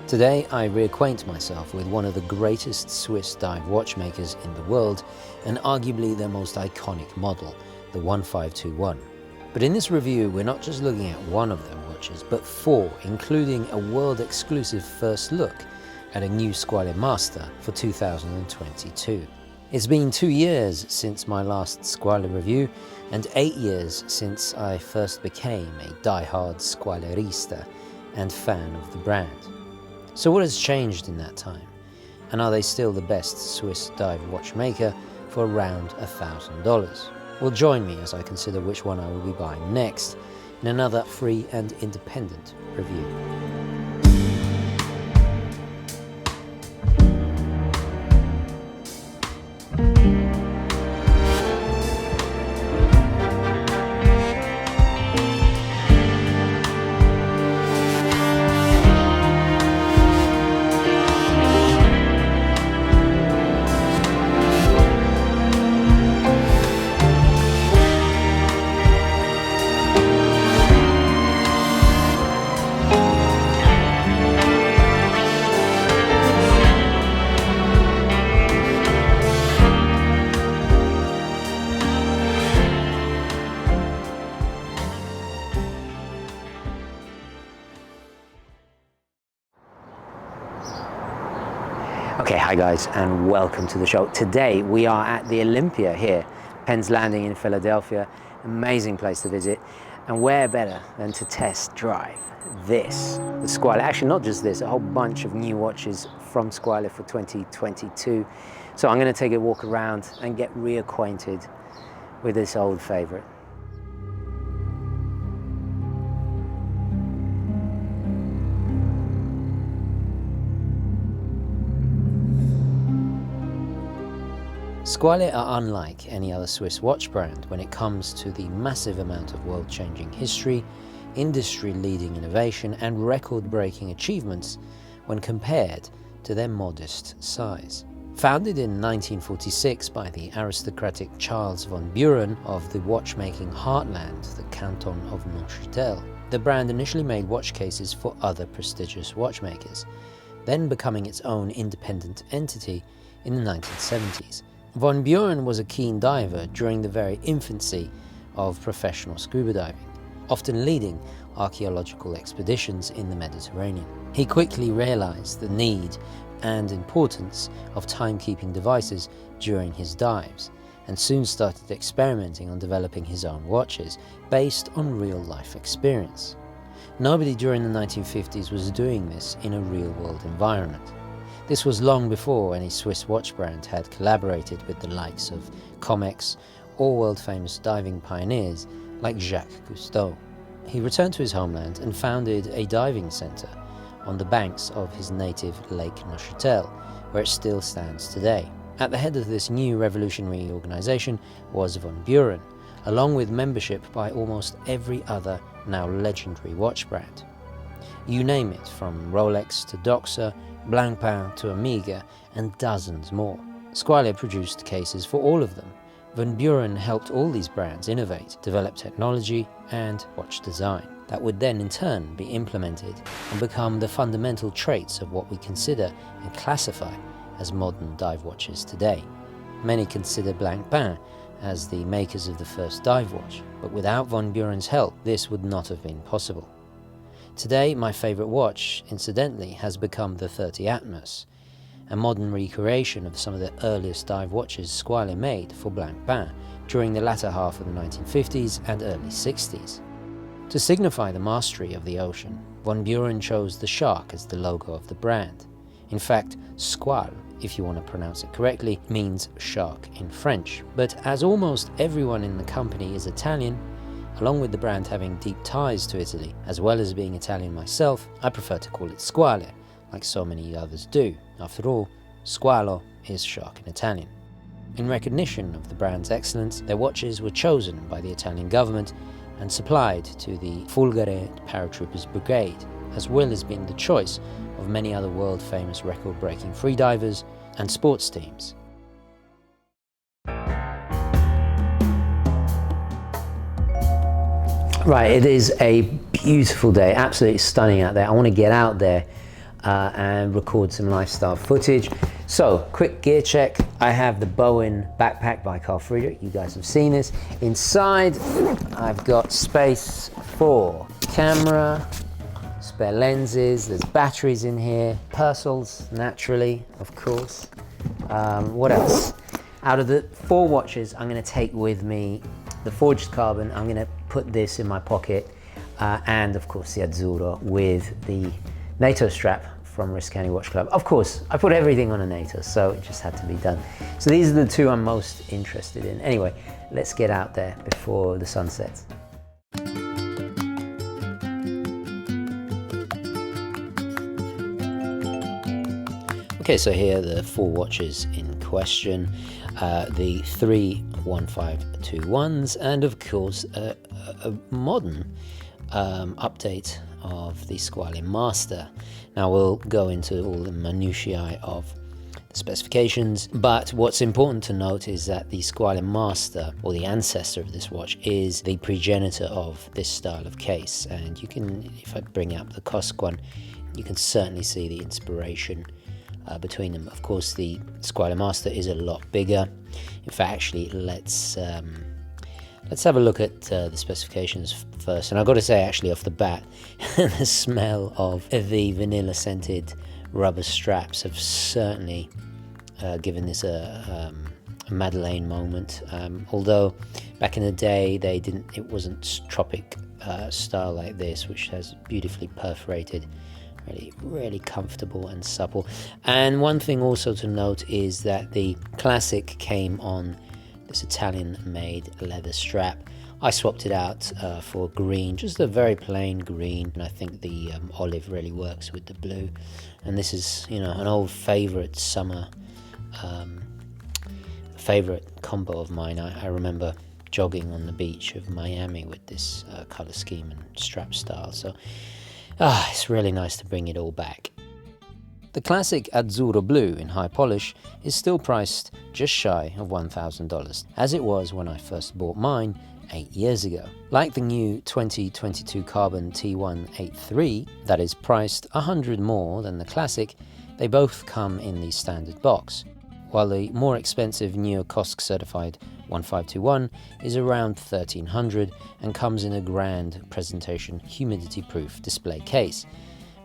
Today I reacquaint myself with one of the greatest Swiss dive watchmakers in the world and arguably their most iconic model, the 1521. But in this review we're not just looking at one of their watches, but four, including a world-exclusive first look at a new Squale Master for 2022. It's been 2 years since my last Squale review and 8 years since I first became a die-hard Squalerista and fan of the brand. So what has changed in that time? And are they still the best Swiss dive watchmaker for around $1,000? Well, join me as I consider which one I will be buying next in another free and independent review. Okay, hi guys, and welcome to the show. Today we are at the Olympia here, Penn's Landing in Philadelphia. Amazing place to visit, and where better than to test drive this, the Squale. Actually, not just this, a whole bunch of new watches from Squale for 2022. So I'm going to take a walk around and get reacquainted with this old favorite. Squale are unlike any other Swiss watch brand when it comes to the massive amount of world-changing history, industry-leading innovation and record-breaking achievements when compared to their modest size. Founded in 1946 by the aristocratic Charles von Buren of the watchmaking heartland, the canton of Neuchâtel, the brand initially made watch cases for other prestigious watchmakers, then becoming its own independent entity in the 1970s. Von Buren was a keen diver during the very infancy of professional scuba diving, often leading archaeological expeditions in the Mediterranean. He quickly realized the need and importance of timekeeping devices during his dives, and soon started experimenting on developing his own watches based on real-life experience. Nobody during the 1950s was doing this in a real-world environment. This was long before any Swiss watch brand had collaborated with the likes of Comex or world-famous diving pioneers like Jacques Cousteau. He returned to his homeland and founded a diving center on the banks of his native Lake Neuchâtel, where it still stands today. At the head of this new revolutionary organization was Von Buren, along with membership by almost every other now legendary watch brand. You name it, from Rolex to Doxa, Blancpain to Omega, and dozens more. Squale produced cases for all of them. Von Buren helped all these brands innovate, develop technology and watch design that would then in turn be implemented and become the fundamental traits of what we consider and classify as modern dive watches today. Many consider Blancpain as the makers of the first dive watch, but without Von Buren's help this would not have been possible. Today, my favorite watch, incidentally, has become the 30 Atmos, a modern recreation of some of the earliest dive watches Squale made for Blancpain during the latter half of the 1950s and early 60s. To signify the mastery of the ocean, Von Buren chose the shark as the logo of the brand. In fact, Squale, if you want to pronounce it correctly, means shark in French, but as almost everyone in the company is Italian, along with the brand having deep ties to Italy, as well as being Italian myself, I prefer to call it Squale, like so many others do. After all, squalo is shark in Italian. In recognition of the brand's excellence, their watches were chosen by the Italian government and supplied to the Fulgare Paratroopers Brigade, as well as being the choice of many other world-famous record-breaking freedivers and sports teams. Right, it is a beautiful day, absolutely stunning out there. I want to get out there and record some lifestyle footage. So, quick gear check. I have the Bowen backpack by Carl Friedrich. You guys have seen this. Inside, I've got space for camera, spare lenses, there's batteries in here, Purcells, naturally, of course. What else? Out of the 4 watches, I'm going to take with me the forged carbon. I'm going to put this in my pocket, and of course the Azzurro with the NATO strap from Riscani Watch Club. Of course, I put everything on a NATO, so it just had to be done. So these are the 2 I'm most interested in. Anyway, let's get out there before the sun sets. Okay, so here are the 4 watches in question, the 3 1521s, and of course a modern update of the Squale Master. Now we'll go into all the minutiae of the specifications, but what's important to note is that the Squale Master, or the ancestor of this watch, is the progenitor of this style of case. And you can, if I bring up the COSC one, you can certainly see the inspiration between them. Of course, the Squale Master is a lot bigger. In fact, actually, let's have a look at the specifications first. And I've got to say, actually, off the bat, the smell of the vanilla-scented rubber straps have certainly given this a Madeleine moment. Although back in the day, it wasn't tropic style like this, which has beautifully perforated. Really comfortable and supple. And one thing also to note is that the Classic came on this Italian-made leather strap. I swapped it out for green, just a very plain green, and I think the olive really works with the blue. And this is, you know, an old favorite summer favorite combo of mine. I remember jogging on the beach of Miami with this color scheme and strap style. So it's really nice to bring it all back. The classic Azzurro Blue in high polish is still priced just shy of $1,000, as it was when I first bought mine 8 years ago. Like the new 2022 Carbon T-183 that is priced $100 more than the classic, they both come in the standard box, while the more expensive newer COSC certified 1521 is around $1,300 and comes in a grand presentation humidity-proof display case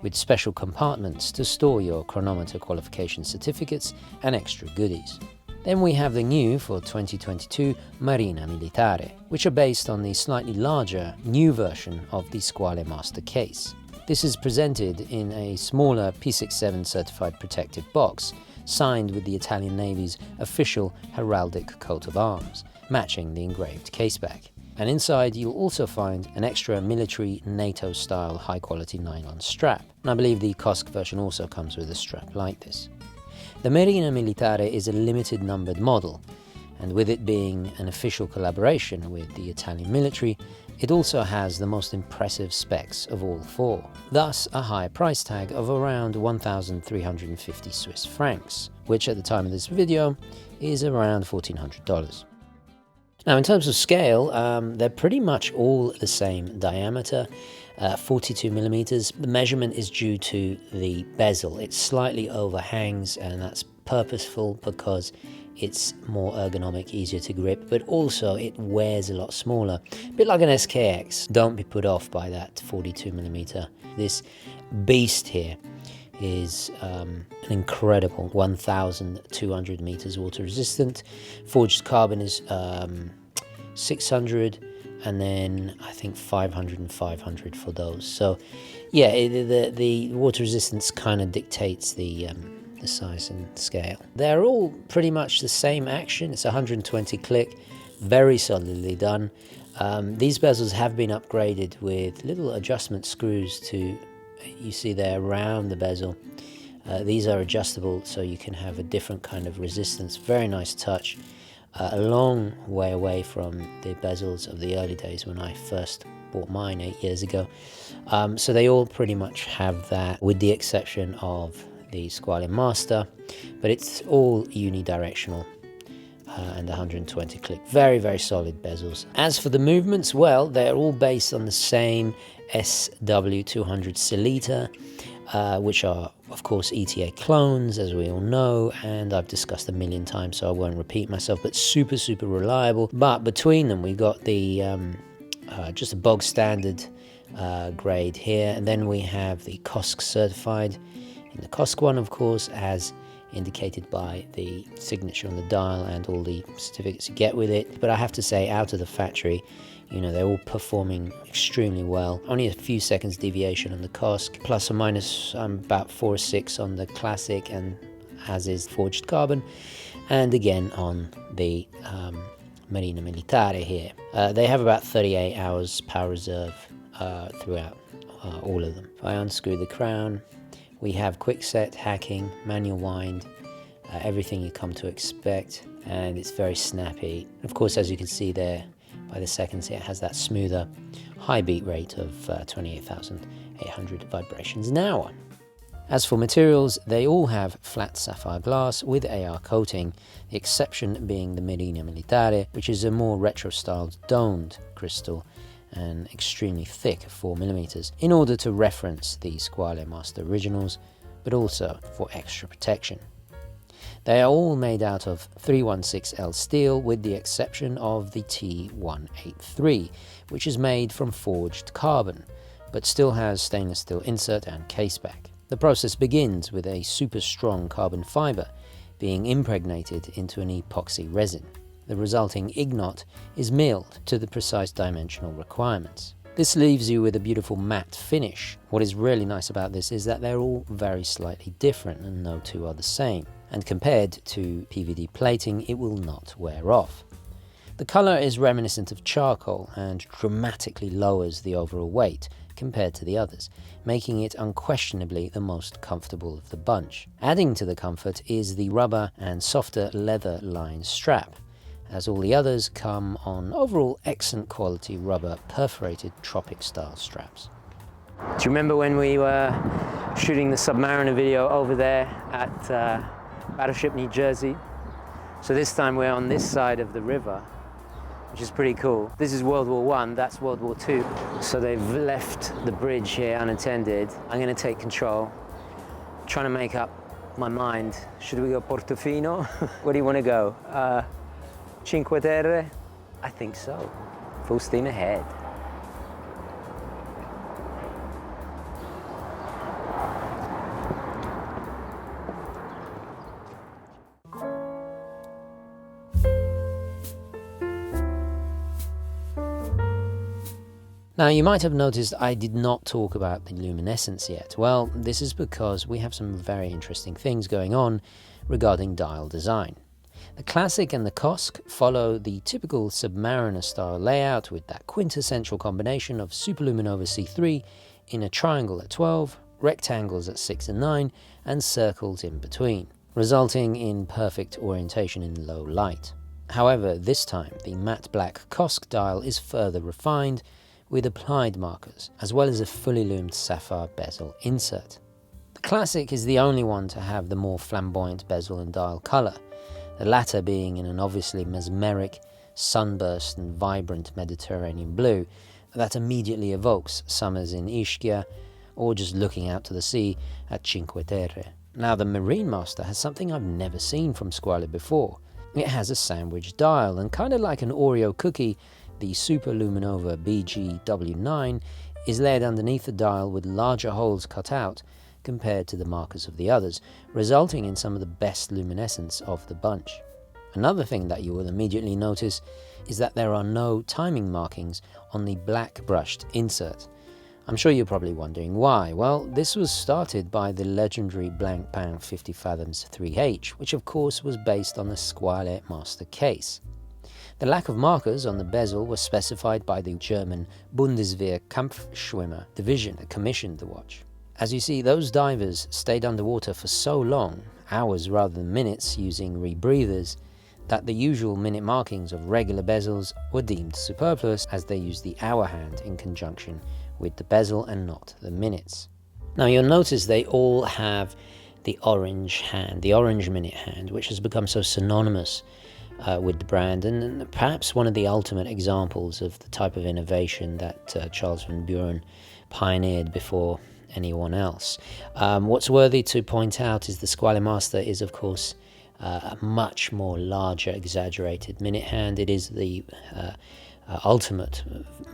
with special compartments to store your chronometer qualification certificates and extra goodies. Then we have the new for 2022 Marina Militare, which are based on the slightly larger new version of the Squale Master case. This is presented in a smaller P67 certified protective box, signed with the Italian Navy's official heraldic coat of arms, matching the engraved caseback. And inside you'll also find an extra military NATO-style high-quality nylon strap. And I believe the COSC version also comes with a strap like this. The Marina Militare is a limited numbered model, and with it being an official collaboration with the Italian military, it also has the most impressive specs of all 4, thus a high price tag of around 1,350 Swiss francs, which at the time of this video is around $1,400. Now in terms of scale, they're pretty much all the same diameter, 42 millimeters. The measurement is due to the bezel. It slightly overhangs, and that's purposeful because it's more ergonomic, easier to grip, but also it wears a lot smaller. A bit like an SKX. Don't be put off by that 42 millimeter. This beast here is an incredible 1,200 meters water resistant. Forged carbon is 600, and then I think 500 and 500 for those. So yeah, the water resistance kind of dictates the size and scale. They're all pretty much the same action. It's 120 click, very solidly done. These bezels have been upgraded with little adjustment screws to, you see there, around the bezel. These are adjustable, so you can have a different kind of resistance. Very nice touch. A long way away from the bezels of the early days when I first bought mine 8 years ago. So they all pretty much have that, with the exception of the Squale Master, but it's all unidirectional and 120 click. Very, very solid bezels. As for the movements, well, they're all based on the same SW200 Celita. which are, of course, ETA clones, as we all know, and I've discussed a million times, so I won't repeat myself, but super, super reliable. But between them, we've got the just a bog standard grade here, and then we have the COSC certified. In the COSC one, of course, as indicated by the signature on the dial and all the certificates you get with it. But I have to say, out of the factory, you know, they're all performing extremely well. Only a few seconds deviation on the COSC, plus or minus about 4 or 6 on the classic, and as is forged carbon, and again on the Marina Militare here. They have about 38 hours power reserve throughout all of them. If I unscrew the crown, we have quick set, hacking, manual wind, everything you come to expect, and it's very snappy. Of course, as you can see there, by the seconds, it has that smoother, high beat rate of 28,800 vibrations an hour. As for materials, they all have flat sapphire glass with AR coating, the exception being the Marina Militare, which is a more retro-styled domed crystal and extremely thick, 4mm, in order to reference the Squale Master originals, but also for extra protection. They are all made out of 316L steel, with the exception of the T-183, which is made from forged carbon, but still has stainless steel insert and caseback. The process begins with a super strong carbon fiber being impregnated into an epoxy resin. The resulting ignot is milled to the precise dimensional requirements. This leaves you with a beautiful matte finish. What is really nice about this is that they're all very slightly different and no two are the same, and compared to PVD plating, it will not wear off. The colour is reminiscent of charcoal and dramatically lowers the overall weight compared to the others, making it unquestionably the most comfortable of the bunch. Adding to the comfort is the rubber and softer leather lined strap, as all the others come on overall excellent quality rubber perforated tropic style straps. Do you remember when we were shooting the Submariner video over there at Battleship New Jersey? So this time we're on this side of the river, which is pretty cool. This is World War I, that's World War II. So they've left the bridge here unattended. I'm gonna take control, trying to make up my mind. Should we go Portofino? Where do you wanna go? Cinque Terre? I think so. Full steam ahead. Now, you might have noticed I did not talk about the Luminescence yet. Well, this is because we have some very interesting things going on regarding dial design. The Classic and the COSC follow the typical Submariner style layout with that quintessential combination of superluminova C3 in a triangle at 12, rectangles at 6 and 9, and circles in between, resulting in perfect orientation in low light. However, this time the matte black COSC dial is further refined with applied markers, as well as a fully lumed sapphire bezel insert. The Classic is the only one to have the more flamboyant bezel and dial colour, the latter being in an obviously mesmeric, sunburst and vibrant Mediterranean blue that immediately evokes summers in Ischia or just looking out to the sea at Cinque Terre. Now, the Marine Master has something I've never seen from Squale before. It has a sandwich dial, and kind of like an Oreo cookie, the Super Luminova BGW9 is laid underneath the dial with larger holes cut out compared to the markers of the others, resulting in some of the best luminescence of the bunch. Another thing that you will immediately notice is that there are no timing markings on the black brushed insert. I'm sure you're probably wondering why. Well, this was started by the legendary Blancpain 50 Fathoms 3H, which of course was based on the Squale Master case. The lack of markers on the bezel was specified by the German Bundeswehr Kampfschwimmer division that commissioned the watch. As you see, those divers stayed underwater for so long, hours rather than minutes, using rebreathers, that the usual minute markings of regular bezels were deemed superfluous, as they used the hour hand in conjunction with the bezel and not the minutes. Now, you'll notice they all have the orange hand, the orange minute hand, which has become so synonymous with the brand, and perhaps one of the ultimate examples of the type of innovation that Charles van Buren pioneered before anyone else. What's worthy to point out is the Squale Master is, of course, a much more larger, exaggerated minute hand. It is the ultimate,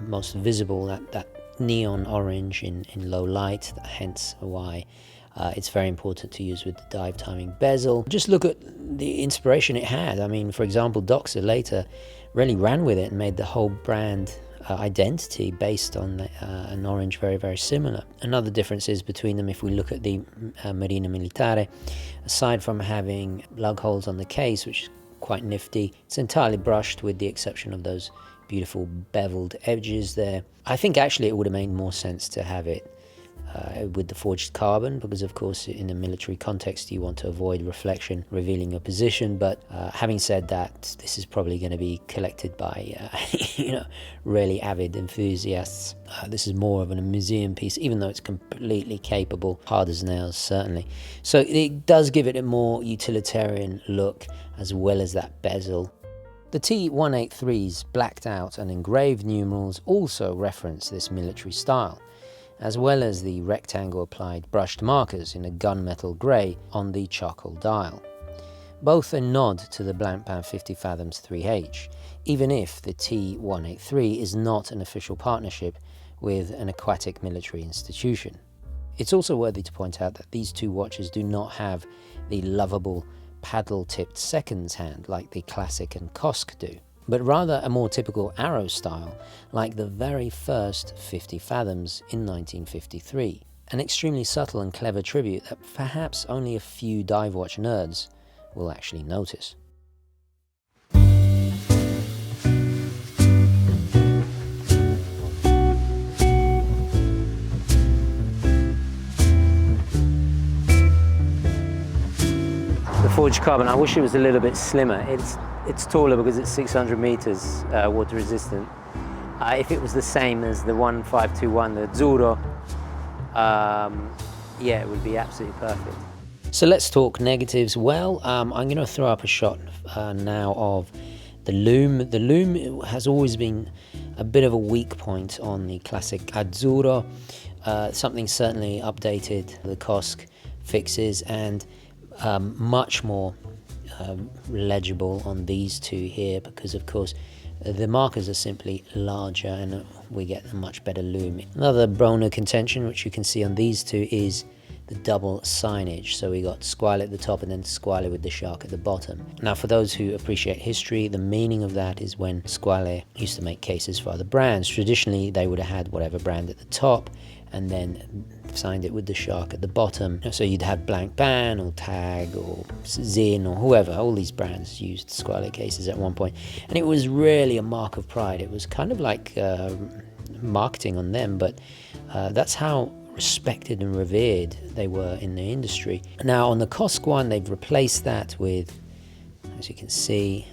most visible, that neon orange in low light, hence why it's very important to use with the dive timing bezel. Just look at the inspiration it had. I mean, for example, Doxa later really ran with it and made the whole brand identity based on an orange very, very similar. Another difference is between them, if we look at the Marina Militare, aside from having lug holes on the case, which is quite nifty, it's entirely brushed with the exception of those beautiful beveled edges there. I think actually it would have made more sense to have it with the forged carbon, because of course in a military context you want to avoid reflection revealing your position. But having said that, this is probably going to be collected by really avid enthusiasts. This is more of a museum piece, even though it's completely capable, hard as nails certainly. So it does give it a more utilitarian look, as well as that bezel. The T-183's blacked out and engraved numerals also reference this military style, as well as the rectangle applied brushed markers in a gunmetal grey on the charcoal dial. Both a nod to the Blancpain 50 Fathoms 3H, even if the T-183 is not an official partnership with an aquatic military institution. It's also worthy to point out that these two watches do not have the lovable paddle-tipped seconds hand like the Classic and COSC do, but rather a more typical arrow style like the very first 50 Fathoms in 1953. An extremely subtle and clever tribute that perhaps only a few dive watch nerds will actually notice. The forged carbon, I wish it was a little bit slimmer. It's taller because it's 600 meters water resistant. If it was the same as the 1521, the Azzurro, yeah, it would be absolutely perfect. So let's talk negatives. Well, I'm going to throw up a shot now of the loom. The loom has always been a bit of a weak point on the Classic Azzurro. Something certainly updated the COSC fixes, and much more legible on these two here, because of course the markers are simply larger and we get a much better loom. Another bone of contention, which you can see on these two, is the double signage. So we got Squale at the top and then Squale with the shark at the bottom. Now, for those who appreciate history, the meaning of that is when Squale used to make cases for other brands. Traditionally, they would have had whatever brand at the top and then signed it with the shark at the bottom. So you'd have Blancpain or Tag or Zin or whoever. All these brands used Squale cases at one point, and it was really a mark of pride. It was kind of like marketing on them, but that's how respected and revered they were in the industry. Now on the COSC one, they've replaced that with, as you can see,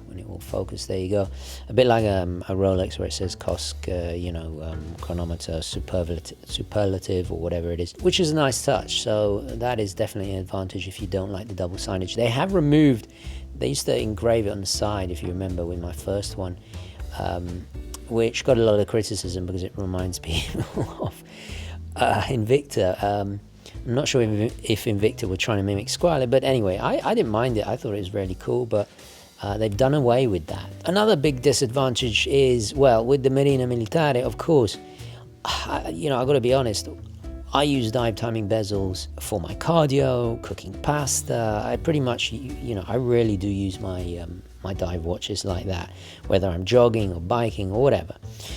when it will focus, there you go, a bit like a Rolex where it says COSC, chronometer superlative or whatever it is, which is a nice touch. So that is definitely an advantage if you don't like the double signage. They have removed, they used to engrave it on the side, if you remember, with my first one, which got a lot of criticism because it reminds people of Invicta. I'm not sure if Invicta were trying to mimic Squale, but anyway, I didn't mind it. I thought it was really cool, but they've done away with that. Another big disadvantage is, well, with the Marina Militare, of course, I've got to be honest, I use dive timing bezels for my cardio, cooking pasta. I pretty much, I really do use my my dive watches like that, whether I'm jogging or biking or whatever.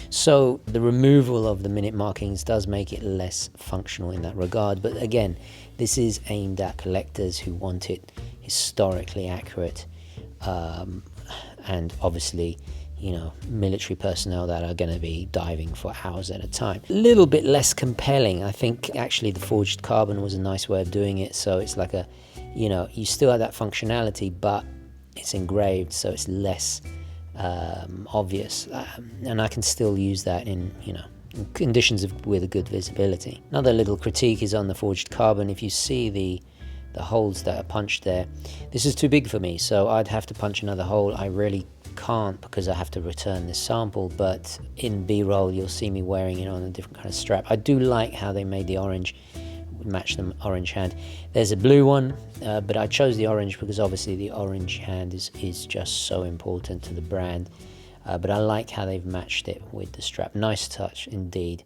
So the removal of the minute markings does make it less functional in that regard. But again, this is aimed at collectors who want it historically accurate, and obviously, military personnel that are going to be diving for hours at a time. A little bit less compelling. I think actually the forged carbon was a nice way of doing it. So it's like you still have that functionality, but it's engraved, so it's less obvious, and I can still use that in conditions with a good visibility. Another little critique is on the forged carbon. If you see the holes that are punched there, this is too big for me, so I'd have to punch another hole. I really can't because I have to return this sample, but in B-roll you'll see me wearing it on a different kind of strap. I do like how they made the orange match the orange hand. There's a blue one, but I chose the orange because obviously the orange hand is just so important to the brand. But I like how they've matched it with the strap. Nice touch indeed.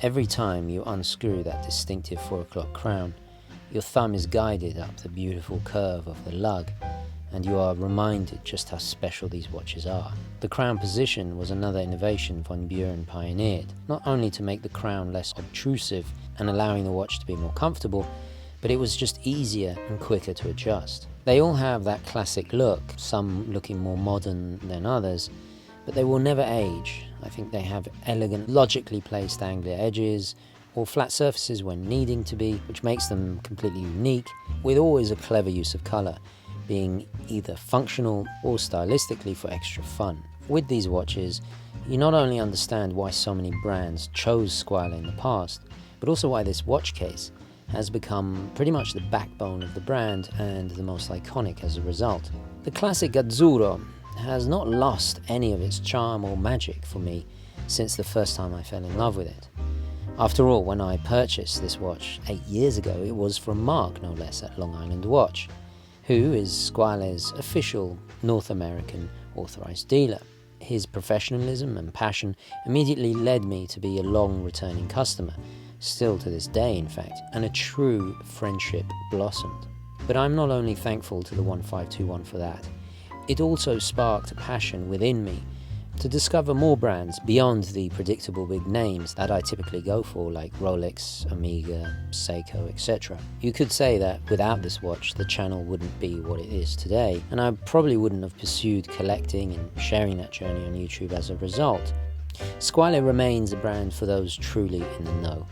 Every time you unscrew that distinctive 4 o'clock crown, your thumb is guided up the beautiful curve of the lug, and you are reminded just how special these watches are. The crown position was another innovation Von Buren pioneered, not only to make the crown less obtrusive and allowing the watch to be more comfortable, but it was just easier and quicker to adjust. They all have that classic look, some looking more modern than others, but they will never age. I think they have elegant, logically placed angular edges, or flat surfaces when needing to be, which makes them completely unique, with always a clever use of colour, being either functional or stylistically for extra fun. With these watches, you not only understand why so many brands chose Squale in the past, but also why this watch case has become pretty much the backbone of the brand and the most iconic as a result. The classic Azzurro has not lost any of its charm or magic for me since the first time I fell in love with it. After all, when I purchased this watch 8 years ago, it was from Mark, no less, at Long Island Watch, who is Squale's official North American authorized dealer. His professionalism and passion immediately led me to be a long returning customer, still to this day in fact, and a true friendship blossomed. But I'm not only thankful to the 1521 for that, it also sparked a passion within me to discover more brands beyond the predictable big names that I typically go for, like Rolex, Omega, Seiko, etc. You could say that without this watch, the channel wouldn't be what it is today, and I probably wouldn't have pursued collecting and sharing that journey on YouTube as a result. Squale remains a brand for those truly in the know.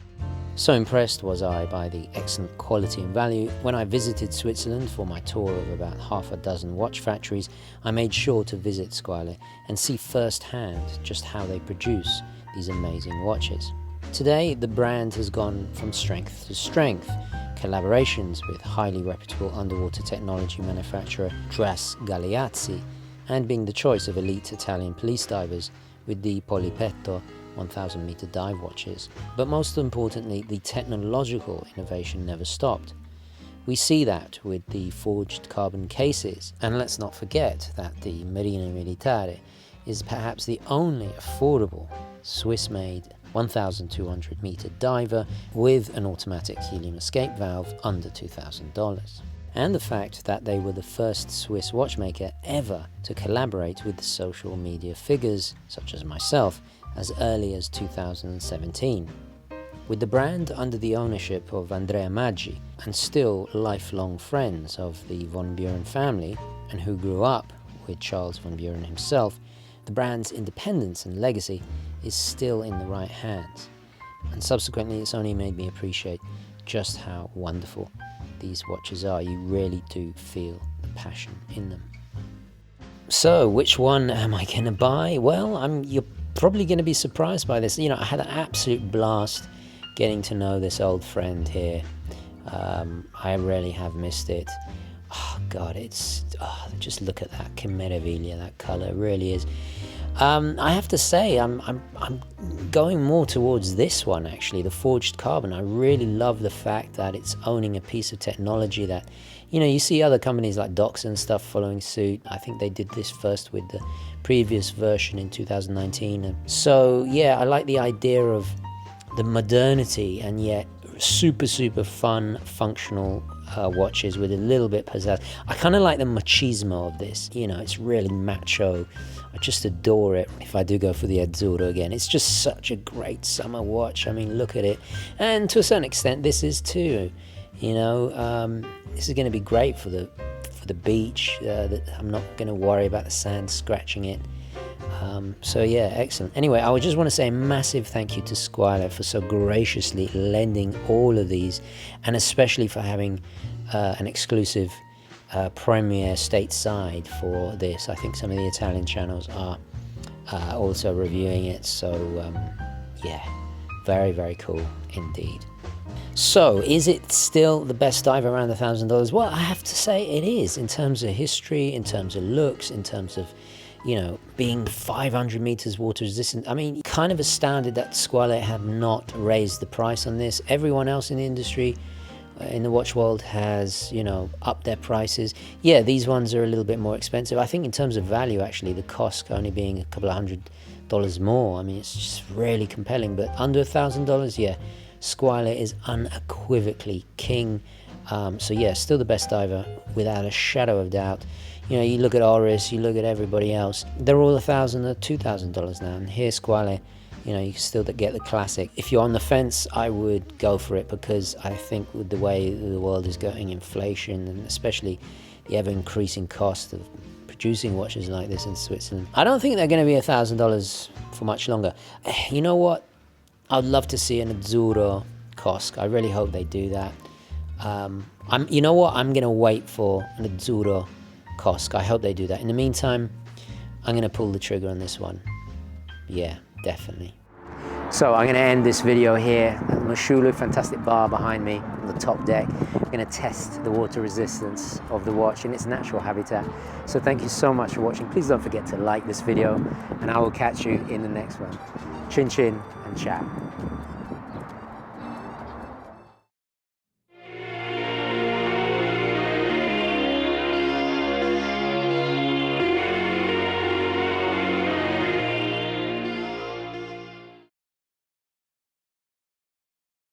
So impressed was I by the excellent quality and value. When I visited Switzerland for my tour of about half a dozen watch factories, I made sure to visit Squale and see firsthand just how they produce these amazing watches. Today, the brand has gone from strength to strength. Collaborations with highly reputable underwater technology manufacturer Tras Galeazzi, and being the choice of elite Italian police divers with the Polipetto 1000 meter dive watches. But most importantly, the technological innovation never stopped. We see that with the forged carbon cases, and let's not forget that the Marina Militare is perhaps the only affordable Swiss-made 1200 meter diver with an automatic helium escape valve under $2,000. And the fact that they were the first Swiss watchmaker ever to collaborate with social media figures such as myself as early as 2017. With the brand under the ownership of Andrea Maggi, and still lifelong friends of the Von Buren family, and who grew up with Charles Von Buren himself, the brand's independence and legacy is still in the right hands. And subsequently, it's only made me appreciate just how wonderful these watches are. You really do feel the passion in them. So, which one am I going to buy? Well, you're probably going to be surprised by this. I had an absolute blast getting to know this old friend here. I really have missed it. Oh God, just look at that, que meraviglia, that color, it really is. I have to say, I'm going more towards this one actually, the forged carbon. I really love the fact that it's owning a piece of technology that, you see other companies like Doxa and stuff following suit. I think they did this first with the previous version in 2019. So yeah, I like the idea of the modernity and yet super fun, functional watches with a little bit pizzazz. I kind of like the machismo of this. It's really macho. I just adore it. If I do go for the Azzurro again, it's just such a great summer watch. I mean, look at it. And to a certain extent, this is too. This is going to be great for the beach. I'm not going to worry about the sand scratching it. So yeah, excellent. Anyway, I would just want to say a massive thank you to Squale for so graciously lending all of these, and especially for having an exclusive premiere stateside for this. I think some of the Italian channels are also reviewing it, so yeah, very, very cool indeed. So, is it still the best dive around $1,000? Well, I have to say it is, in terms of history, in terms of looks, in terms of, you know, being 500 meters water resistant. I mean, kind of astounded that Squale have not raised the price on this. Everyone else in the industry, in the watch world, has, you know, upped their prices. Yeah, these ones are a little bit more expensive. I think in terms of value, actually, the COSC only being a couple of $100 more. I mean, it's just really compelling. But under $1,000, yeah, Squale is unequivocally king. So yeah, still the best diver without a shadow of doubt. You know, you look at Oris, you look at everybody else, they're all $1,000 or $2,000 now. And here, Squale, you know, you can still get the classic. If you're on the fence, I would go for it, because I think with the way the world is going, inflation, and especially the ever-increasing cost of producing watches like this in Switzerland, I don't think they're going to be $1,000 for much longer. You know what? I'd love to see an Azzurro COSC. I really hope they do that. You know what? I'm going to wait for an Azzurro COSC. I hope they do that. In the meantime, I'm going to pull the trigger on this one. Yeah, definitely. So I'm going to end this video here at Moshulu, fantastic bar behind me on the top deck. I'm going to test the water resistance of the watch in its natural habitat. So thank you so much for watching. Please don't forget to like this video, and I will catch you in the next one. Chin chin and ciao.